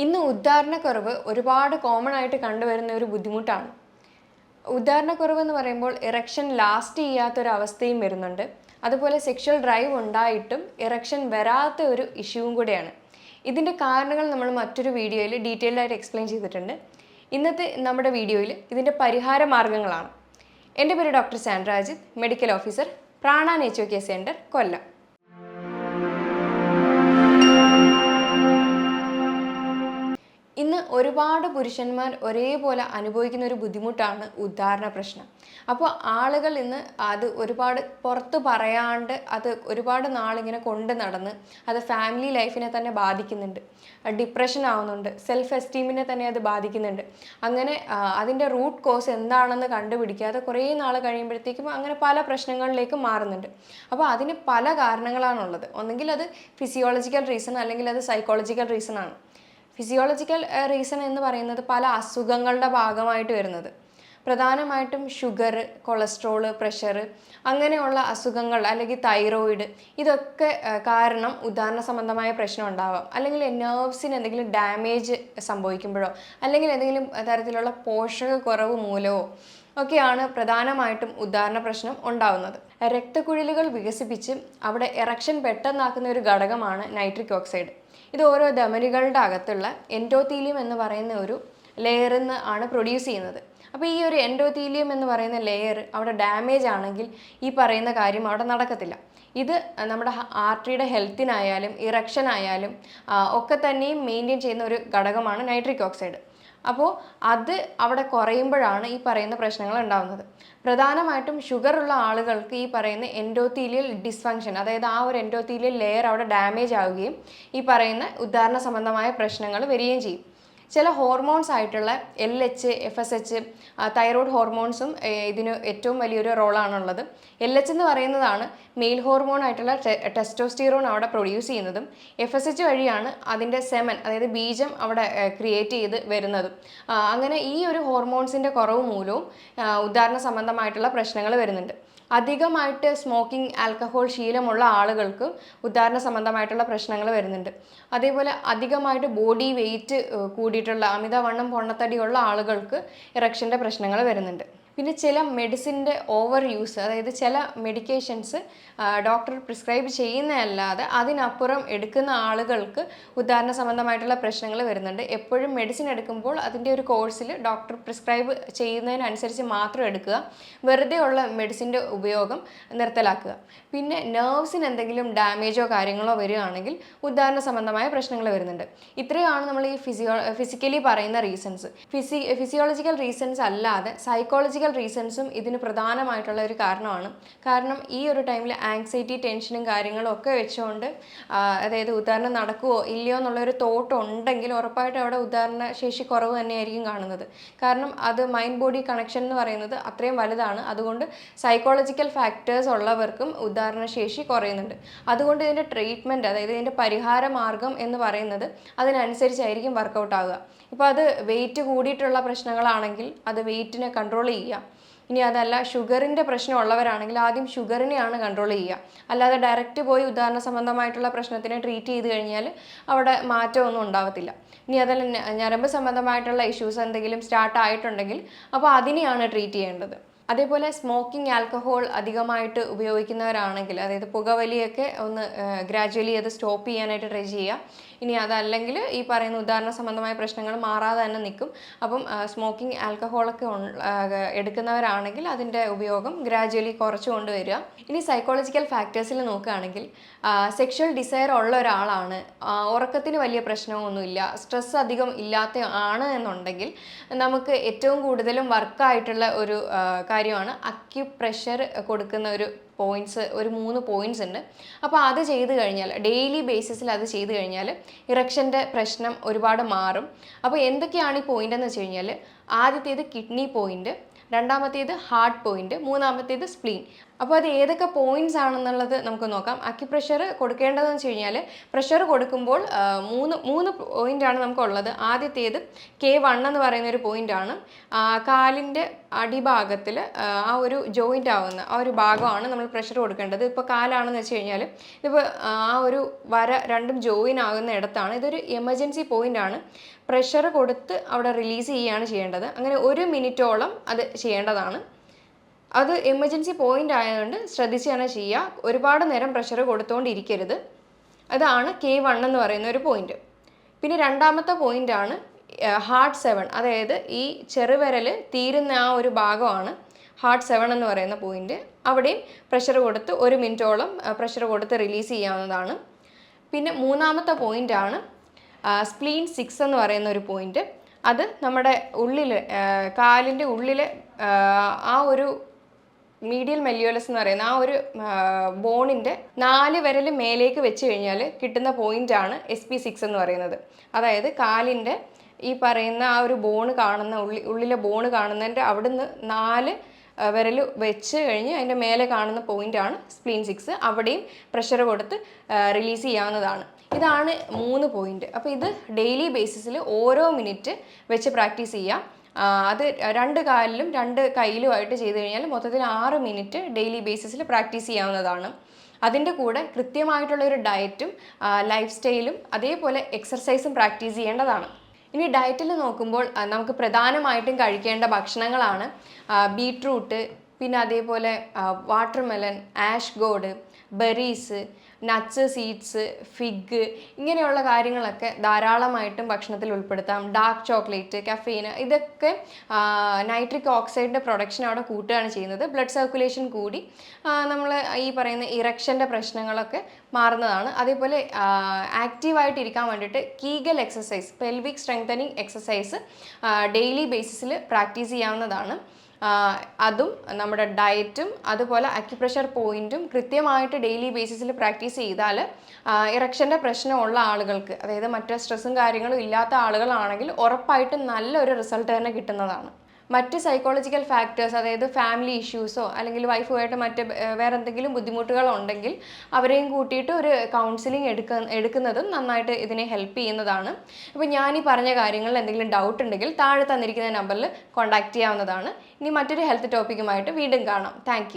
ഇന്ന് ഉദ്ധാരണക്കുറവ് ഒരുപാട് കോമൺ ആയിട്ട് കണ്ടുവരുന്ന ഒരു ബുദ്ധിമുട്ടാണ്. ഉദ്ധാരണക്കുറവ് എന്ന് പറയുമ്പോൾ ഇറക്ഷൻ ലാസ്റ്റ് ചെയ്യാത്തൊരവസ്ഥയും വരുന്നുണ്ട്. അതുപോലെ സെക്ഷൽ ഡ്രൈവ് ഉണ്ടായിട്ടും ഇറക്ഷൻ വരാത്ത ഒരു ഇഷ്യൂവും കൂടെയാണ്. ഇതിൻ്റെ കാരണങ്ങൾ നമ്മൾ മറ്റൊരു വീഡിയോയിൽ ഡീറ്റെയിൽഡ് ആയിട്ട് എക്സ്പ്ലെയിൻ ചെയ്തിട്ടുണ്ട്. ഇന്നത്തെ നമ്മുടെ വീഡിയോയിൽ ഇതിൻ്റെ പരിഹാര മാർഗ്ഗങ്ങളാണ്. എൻ്റെ പേര് doctor Sandra Ajith, medical officer, Prana nature care centre, Kollam. ഇന്ന് ഒരുപാട് പുരുഷന്മാർ ഒരേപോലെ അനുഭവിക്കുന്ന ഒരു ബുദ്ധിമുട്ടാണ് ഉദ്ധാരണ പ്രശ്നം. അപ്പോൾ ആളുകൾ ഇന്ന് അത് ഒരുപാട് പുറത്ത് പറയാണ്ട് അത് ഒരുപാട് നാളിങ്ങനെ കൊണ്ട് നടന്ന് അത് ഫാമിലി ലൈഫിനെ തന്നെ ബാധിക്കുന്നുണ്ട്, ഡിപ്രഷൻ ആവുന്നുണ്ട്, സെൽഫ് എസ്റ്റീമിനെ തന്നെ അത് ബാധിക്കുന്നുണ്ട്. അങ്ങനെ അതിൻ്റെ റൂട്ട് കോസ് എന്താണെന്ന് കണ്ടുപിടിക്കാതെ കുറേ നാൾ കഴിയുമ്പോഴത്തേക്കും അങ്ങനെ പല പ്രശ്നങ്ങളിലേക്കും മാറുന്നുണ്ട്. അപ്പോൾ അതിന് പല കാരണങ്ങളാണുള്ളത്. ഒന്നെങ്കിൽ അത് ഫിസിയോളജിക്കൽ റീസൺ, അല്ലെങ്കിൽ അത് സൈക്കോളജിക്കൽ റീസൺ ആണ്. ഫിസിയോളജിക്കൽ റീസൺ എന്ന് പറയുന്നത് പല അസുഖങ്ങളുടെ ഭാഗമായിട്ട് വരുന്നത്, പ്രധാനമായിട്ടും ഷുഗർ, കൊളസ്ട്രോള്, പ്രഷർ, അങ്ങനെയുള്ള അസുഖങ്ങൾ, അല്ലെങ്കിൽ തൈറോയിഡ്, ഇതൊക്കെ കാരണം ഉദ്ധാരണ സംബന്ധമായ പ്രശ്നം ഉണ്ടാവാം. അല്ലെങ്കിൽ നെർവ്സിന് എന്തെങ്കിലും ഡാമേജ് സംഭവിക്കുമ്പോഴോ അല്ലെങ്കിൽ എന്തെങ്കിലും തരത്തിലുള്ള പോഷകക്കുറവ് മൂലമോ ഒക്കെയാണ് പ്രധാനമായിട്ടും ഉദ്ധാരണ പ്രശ്നം ഉണ്ടാവുന്നത്. രക്തക്കുഴലുകൾ വികസിപ്പിച്ച് അവിടെ എറക്ഷൻ പെട്ടെന്നാക്കുന്ന ഒരു ഘടകമാണ് നൈട്രിക് ഓക്സൈഡ്. ഇത് ഓരോ ധമനികളുടെ അകത്തുള്ള എൻഡോത്തീലിയം എന്ന് പറയുന്ന ഒരു ലെയറിൽ നിന്ന് ആണ് പ്രൊഡ്യൂസ് ചെയ്യുന്നത്. അപ്പോൾ ഈ ഒരു എൻഡോത്തീലിയം എന്ന് പറയുന്ന ലെയർ അവിടെ ഡാമേജ് ആണെങ്കിൽ ഈ പറയുന്ന കാര്യം അവിടെ നടക്കത്തില്ല. ഇത് നമ്മുടെ ആർട്ടറിയുടെ ഹെൽത്തിനായാലും ഇറക്ഷൻ ആയാലും ഒക്കെ തന്നെയും മെയിൻറ്റെയിൻ ചെയ്യുന്ന ഒരു ഘടകമാണ് നൈട്രിക് ഓക്സൈഡ്. അപ്പോൾ അത് അവിടെ കുറയുമ്പോഴാണ് ഈ പറയുന്ന പ്രശ്നങ്ങൾ ഉണ്ടാകുന്നത്. പ്രധാനമായിട്ടും ഷുഗർ ഉള്ള ആളുകൾക്ക് ഈ പറയുന്ന എൻഡോത്തീലിയൽ ഡിസ്ഫങ്ഷൻ, അതായത് ആ ഒരു എൻഡോത്തീലിയൽ ലെയർ അവിടെ ഡാമേജ് ആവുകയും ഈ പറയുന്ന ഉദ്ധാരണ സംബന്ധമായ പ്രശ്നങ്ങൾ വരികയും ചെയ്യും. ചില ഹോർമോൺസ് ആയിട്ടുള്ള LH, FSH, തൈറോയ്ഡ് ഹോർമോൺസും ഇതിന് ഏറ്റവും വലിയൊരു റോളാണുള്ളത്. LH എന്ന് പറയുന്നതാണ് മെയിൽ ഹോർമോൺ ആയിട്ടുള്ള ടെസ്റ്റോസ്റ്റിറോൺ അവിടെ പ്രൊഡ്യൂസ് ചെയ്യുന്നതും, FSH വഴിയാണ് അതിൻ്റെ സെമൻ, അതായത് ബീജം അവിടെ ക്രിയേറ്റ് ചെയ്ത് വരുന്നതും. അങ്ങനെ ഈ ഒരു ഹോർമോൺസിൻ്റെ കുറവ് മൂലവും ഉദ്ധാരണ സംബന്ധമായിട്ടുള്ള പ്രശ്നങ്ങൾ വരുന്നുണ്ട്. അധികമായിട്ട് സ്മോക്കിംഗ്, ആൽക്കഹോൾ ശീലമുള്ള ആളുകൾക്ക് ഉദ്ധാരണ സംബന്ധമായിട്ടുള്ള പ്രശ്നങ്ങൾ വരുന്നുണ്ട്. അതേപോലെ അധികമായിട്ട് ബോഡി വെയിറ്റ് കൂടിയിട്ടുള്ള അമിതവണ്ണം, പൊണ്ണത്തടിയുള്ള ആളുകൾക്ക് ഇറക്ഷൻ്റെ പ്രശ്നങ്ങൾ വരുന്നുണ്ട്. പിന്നെ ചില മെഡിസിൻ്റെ ഓവർ യൂസ്, അതായത് ചില മെഡിക്കേഷൻസ് ഡോക്ടർ പ്രിസ്ക്രൈബ് ചെയ്യുന്നതല്ലാതെ അതിനപ്പുറം എടുക്കുന്ന ആളുകൾക്ക് ഉദ്ധാരണ സംബന്ധമായിട്ടുള്ള പ്രശ്നങ്ങൾ വരുന്നുണ്ട്. എപ്പോഴും മെഡിസിൻ എടുക്കുമ്പോൾ അതിൻ്റെ ഒരു കോഴ്സിൽ ഡോക്ടർ പ്രിസ്ക്രൈബ് ചെയ്യുന്നതിനനുസരിച്ച് മാത്രം എടുക്കുക, വെറുതെ ഉള്ള മെഡിസിൻ്റെ ഉപയോഗം നിർത്തലാക്കുക. പിന്നെ നെർവ്സിന് എന്തെങ്കിലും ഡാമേജോ കാര്യങ്ങളോ വരികയാണെങ്കിൽ ഉദ്ധാരണ സംബന്ധമായ പ്രശ്നങ്ങൾ വരുന്നുണ്ട്. ഇത്രയാണ് നമ്മൾ ഈ ഫിസിക്കലി പറയുന്ന റീസൺസ്. ഫിസിയോളജിക്കൽ റീസൺസ് അല്ലാതെ സൈക്കോളജിക്കൽ റീസൺസും ഇതിന് പ്രധാനമായിട്ടുള്ള ഒരു കാരണമാണ്. കാരണം ഈ ഒരു ടൈമിൽ ആങ്സൈറ്റി, ടെൻഷനും കാര്യങ്ങളും ഒക്കെ വെച്ചുകൊണ്ട് അതായത് ഉദ്ധാരണം നടക്കുമോ ഇല്ലയോ എന്നുള്ളൊരു തോട്ട് ഉണ്ടെങ്കിൽ ഉറപ്പായിട്ടും അവിടെ ഉദ്ധാരണ ശേഷി കുറവ് തന്നെയായിരിക്കും കാണുന്നത്. കാരണം അത് മൈൻഡ് ബോഡി കണക്ഷൻ എന്ന് പറയുന്നത് അത്രയും വലുതാണ്. അതുകൊണ്ട് സൈക്കോളജിക്കൽ ഫാക്ടേഴ്സ് ഉള്ളവർക്കും ഉദ്ധാരണ ശേഷി കുറയുന്നുണ്ട്. അതുകൊണ്ട് ഇതിൻ്റെ ട്രീറ്റ്മെൻറ്റ്, അതായത് ഇതിൻ്റെ പരിഹാര മാർഗം എന്ന് പറയുന്നത് അതിനനുസരിച്ചായിരിക്കും വർക്കൗട്ട് ആവുക. ഇപ്പോൾ അത് വെയിറ്റ് കൂടിയിട്ടുള്ള പ്രശ്നങ്ങളാണെങ്കിൽ അത് വെയിറ്റിനെ കൺട്രോൾ ചെയ്യുക. ഇനി അതല്ല ഷുഗറിൻ്റെ പ്രശ്നമുള്ളവരാണെങ്കിൽ ആദ്യം ഷുഗറിനെയാണ് കൺട്രോൾ ചെയ്യുക. അല്ലാതെ ഡയറക്റ്റ് പോയി ഉദ്ധാരണ സംബന്ധമായിട്ടുള്ള പ്രശ്നത്തിനെ ട്രീറ്റ് ചെയ്ത് കഴിഞ്ഞാൽ അവിടെ മാറ്റമൊന്നും ഉണ്ടാവത്തില്ല. ഇനി അതല്ല ഞരമ്പ് സംബന്ധമായിട്ടുള്ള ഇഷ്യൂസ് എന്തെങ്കിലും സ്റ്റാർട്ട് ആയിട്ടുണ്ടെങ്കിൽ അപ്പോൾ അതിനെയാണ് ട്രീറ്റ് ചെയ്യേണ്ടത്. അതേപോലെ സ്മോക്കിംഗ്, ആൽക്കഹോൾ അധികമായിട്ട് ഉപയോഗിക്കുന്നവരാണെങ്കിൽ, അതായത് പുകവലിയൊക്കെ ഒന്ന് ഗ്രാജ്വലി അത് സ്റ്റോപ്പ് ചെയ്യാനായിട്ട് ട്രൈ ചെയ്യുക. ഇനി അതല്ലെങ്കിൽ ഈ പറയുന്ന ഉദ്ധാരണ സംബന്ധമായ പ്രശ്നങ്ങൾ മാറാതെ തന്നെ നിൽക്കും. അപ്പം സ്മോക്കിംഗ്, ആൽക്കഹോളൊക്കെ എടുക്കുന്നവരാണെങ്കിൽ അതിൻ്റെ ഉപയോഗം ഗ്രാജ്വലി കുറച്ച് കൊണ്ടുവരിക. ഇനി സൈക്കോളജിക്കൽ ഫാക്ടേഴ്സിൽ നോക്കുകയാണെങ്കിൽ സെക്ഷൽ ഡിസയർ ഉള്ള ഒരാളാണ്, ഉറക്കത്തിന് വലിയ പ്രശ്നമൊന്നുമില്ല, സ്ട്രെസ് അധികം ഇല്ലാത്ത ആണ് എന്നുണ്ടെങ്കിൽ നമുക്ക് ഏറ്റവും കൂടുതലും വർക്കായിട്ടുള്ള ഒരു കാര്യമാണ് അക്യുപ്രഷർ കൊടുക്കുന്ന ഒരു പോയിൻറ്റ്സ്, ഒരു 3 പോയിൻറ്റ്സ് ഉണ്ട്. അപ്പോൾ അത് ചെയ്ത് കഴിഞ്ഞാൽ, ഡെയിലി ബേസിസിൽ അത് ചെയ്ത് കഴിഞ്ഞാൽ ഇറക്ഷൻ്റെ പ്രശ്നം ഒരുപാട് മാറും. അപ്പോൾ എന്തൊക്കെയാണ് ഈ പോയിൻ്റ് എന്ന് വെച്ച് കഴിഞ്ഞാൽ, ആദ്യത്തേത് കിഡ്നി പോയിൻ്റ്, രണ്ടാമത്തേത് ഹാർട്ട് പോയിൻ്റ്, മൂന്നാമത്തേത് സ്പ്ലീൻ. അപ്പോൾ അത് ഏതൊക്കെ പോയിന്റ്സ് ആണെന്നുള്ളത് നമുക്ക് നോക്കാം. അക്യുപ്രഷർ കൊടുക്കേണ്ടതെന്ന് വെച്ച് കഴിഞ്ഞാൽ പ്രഷർ കൊടുക്കുമ്പോൾ മൂന്ന് പോയിൻ്റാണ് നമുക്കുള്ളത്. ആദ്യത്തേത് K1 എന്ന് പറയുന്ന ഒരു പോയിൻ്റാണ്. കാലിൻ്റെ അടിഭാഗത്തിൽ ആ ഒരു ജോയിൻ്റ് ആവുന്ന ആ ഒരു ഭാഗമാണ് നമ്മൾ പ്രഷർ കൊടുക്കേണ്ടത്. ഇപ്പോൾ കാലാണെന്ന് വെച്ച് കഴിഞ്ഞാൽ ഇതിപ്പോൾ ആ ഒരു വര രണ്ടും ജോയിൻ ആകുന്ന ഇടത്താണ്. ഇതൊരു എമർജൻസി പോയിൻ്റാണ്. പ്രഷർ കൊടുത്ത് അവിടെ റിലീസ് ചെയ്യുകയാണ് ചെയ്യേണ്ടത്. അങ്ങനെ 1 മിനിറ്റോളം അത് ചെയ്യേണ്ടതാണ്. അത് എമർജൻസി പോയിൻ്റ് ആയതുകൊണ്ട് ശ്രദ്ധിച്ച് തന്നെ ചെയ്യുക. ഒരുപാട് നേരം പ്രഷർ കൊടുത്തുകൊണ്ടിരിക്കരുത്. അതാണ് K1 എന്ന് പറയുന്ന ഒരു പോയിന്റ്. പിന്നെ രണ്ടാമത്തെ പോയിൻ്റാണ് ഹാർട്ട് 7, അതായത് ഈ ചെറുവിരൽ തീരുന്ന ആ ഒരു ഭാഗമാണ് ഹാർട്ട് 7 എന്ന് പറയുന്ന പോയിന്റ്. അവിടെയും പ്രഷർ കൊടുത്ത് 1 മിനിറ്റോളം പ്രഷർ കൊടുത്ത് റിലീസ് ചെയ്യാവുന്നതാണ്. പിന്നെ മൂന്നാമത്തെ പോയിൻ്റാണ് സ്പ്ലീൻ 6 എന്ന് പറയുന്ന ഒരു പോയിന്റ്. അത് നമ്മുടെ ഉള്ളിൽ കാലിൻ്റെ ഉള്ളിലെ ആ ഒരു മീഡിയൽ മെല്ലിയോലസ് എന്ന് പറയുന്ന ആ ഒരു ബോണിൻ്റെ 4 വിരൽ മേലേക്ക് വെച്ച് കഴിഞ്ഞാൽ കിട്ടുന്ന പോയിൻ്റാണ് SP6 എന്ന് പറയുന്നത്. അതായത് കാലിൻ്റെ ഈ പറയുന്ന ആ ഒരു ബോണ് കാണുന്ന ഉള്ളിലെ ബോണ് കാണുന്നതിൻ്റെ അവിടുന്ന് 4 വിരൽ വെച്ച് കഴിഞ്ഞ് അതിൻ്റെ മേലെ കാണുന്ന പോയിൻ്റാണ് സ്പ്ലീൻ 6. അവിടെയും പ്രഷർ കൊടുത്ത് റിലീസ് ചെയ്യാവുന്നതാണ്. ഇതാണ് 3 പോയിന്റ്. അപ്പോൾ ഇത് ഡെയിലി ബേസിസിൽ ഓരോ മിനിറ്റ് വെച്ച് പ്രാക്ടീസ് ചെയ്യാം. അത് 2 കാലിലും 2 കയ്യിലുമായിട്ട് ചെയ്ത് കഴിഞ്ഞാൽ മൊത്തത്തിൽ 6 മിനിറ്റ് ഡെയിലി ബേസിസിൽ പ്രാക്ടീസ് ചെയ്യാവുന്നതാണ്. അതിൻ്റെ കൂടെ കൃത്യമായിട്ടുള്ളൊരു ഡയറ്റും ലൈഫ് സ്റ്റൈലും അതേപോലെ എക്സർസൈസും പ്രാക്ടീസ് ചെയ്യേണ്ടതാണ്. ഇനി ഡയറ്റിൽ നോക്കുമ്പോൾ നമുക്ക് പ്രധാനമായിട്ടും കഴിക്കേണ്ട ഭക്ഷണങ്ങളാണ് ബീട്രൂട്ട്, പിന്നെ അതേപോലെ watermelon, ash God, berries, nuts, seeds, fig, ഇങ്ങനെയുള്ള കാര്യങ്ങളൊക്കെ ധാരാളമായിട്ടും ഭക്ഷണത്തിൽ ഉൾപ്പെടുത്താം. ഡാർക്ക് ചോക്ലേറ്റ്, കഫീന്, ഇതൊക്കെ നൈട്രിക് ഓക്സൈഡിൻ്റെ പ്രൊഡക്ഷൻ അവിടെ കൂട്ടുകയാണ് ചെയ്യുന്നത്. ബ്ലഡ് സർക്കുലേഷൻ കൂടി നമ്മൾ ഈ പറയുന്ന ഇറക്ഷൻ്റെ പ്രശ്നങ്ങളൊക്കെ മാറുന്നതാണ്. അതേപോലെ ആക്റ്റീവായിട്ടിരിക്കാൻ വേണ്ടിയിട്ട് Kegel exercise, pelvic strengthening exercise daily ബേസിസിൽ പ്രാക്ടീസ് ചെയ്യാവുന്നതാണ്. അതും നമ്മുടെ ഡയറ്റും അതുപോലെ അക്യുപ്രഷർ പോയിന്റും കൃത്യമായിട്ട് ഡെയിലി ബേസിസിൽ പ്രാക്ടീസ് ചെയ്താൽ ഇറക്ഷൻ്റെ പ്രശ്നമുള്ള ആളുകൾക്ക്, അതായത് മറ്റു സ്ട്രെസ്സും കാര്യങ്ങളും ഇല്ലാത്ത ആളുകളാണെങ്കിൽ ഉറപ്പായിട്ടും നല്ലൊരു റിസൾട്ട് തന്നെ കിട്ടുന്നതാണ്. മറ്റ് സൈക്കോളജിക്കൽ ഫാക്ടേഴ്സ്, അതായത് ഫാമിലി ഇഷ്യൂസോ അല്ലെങ്കിൽ വൈഫുമായിട്ട് മറ്റ് വേറെ എന്തെങ്കിലും ബുദ്ധിമുട്ടുകളോ ഉണ്ടെങ്കിൽ അവരെയും കൂട്ടിയിട്ട് ഒരു കൗൺസിലിംഗ് എടുക്കുന്നതും നന്നായിട്ട് ഇതിനെ ഹെൽപ്പ് ചെയ്യുന്നതാണ്. അപ്പോൾ ഞാൻ ഈ പറഞ്ഞ കാര്യങ്ങളിൽ എന്തെങ്കിലും ഡൗട്ട് ഉണ്ടെങ്കിൽ താഴെ തന്നിരിക്കുന്ന നമ്പറിൽ കോൺടാക്റ്റ് ചെയ്യാവുന്നതാണ്. ഇനി മറ്റൊരു ഹെൽത്ത് ടോപ്പിക്കുമായിട്ട് വീണ്ടും കാണാം. താങ്ക്